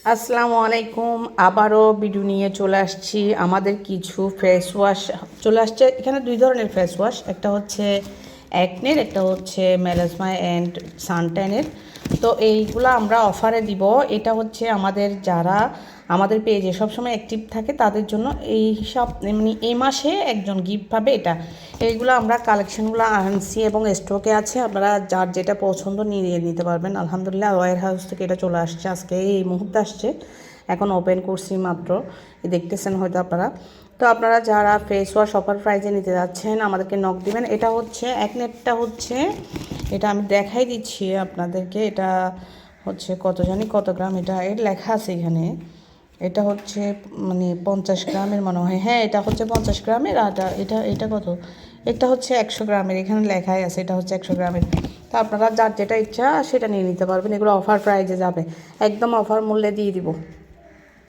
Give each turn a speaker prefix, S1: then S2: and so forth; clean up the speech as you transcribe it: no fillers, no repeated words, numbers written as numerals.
S1: আসসালামু আলাইকুম। আবারও ভিডিও নিয়ে চলে আসছি। আমাদের কিছু ফেস ওয়াশ চলে আসছে। এখানে দুই ধরনের ফেস ওয়াশ, একটা হচ্ছে অ্যাকনের, একটা হচ্ছে মেলাসমা অ্যান্ড সানট্যানের। তো এইগুলো আমরা অফারে দিব। এটা হচ্ছে আমাদের যারা আমাদের পেজে সবসময় অ্যাক্টিভ থাকে তাদের জন্য এই সব, মানে এই মাসে একজন গিফট পাবে। এটা এইগুলো আমরা কালেকশনগুলো আনছি এবং স্টকে আছে। আপনারা যার যেটা পছন্দ নিয়ে নিতে পারবেন। আলহামদুলিল্লাহ ওয়ার হাউস থেকে এটা চলে আসছে, আজকে এই মুহূর্তে আসছে। এখন ওপেন করছি মাত্র, দেখতেছেন হয়তো আপনারা। তো আপনারা যারা ফেস ওয়াশ অফার প্রাইজে নিতে যাচ্ছেন আমাদেরকে নক দিবেন। এটা হচ্ছে অ্যাকনেরটা হচ্ছে, এটা আমি দেখাই দিচ্ছি আপনাদেরকে। এটা হচ্ছে কত গ্রাম, এটা এর লেখা আছে এখানে। এটা হচ্ছে মানে 50 গ্রামের মনে হয়। হ্যাঁ, এটা হচ্ছে 50 গ্রামের। আর এটা এটা কত, এটা হচ্ছে 100 গ্রামের। এখানে লেখাই আছে এটা হচ্ছে 100 গ্রামের। তো আপনারা যার যেটা ইচ্ছা সেটা নিয়ে নিতে পারবেন। এগুলো অফার প্রাইজে যাবে, একদম অফার মূল্যে দিয়ে দিব।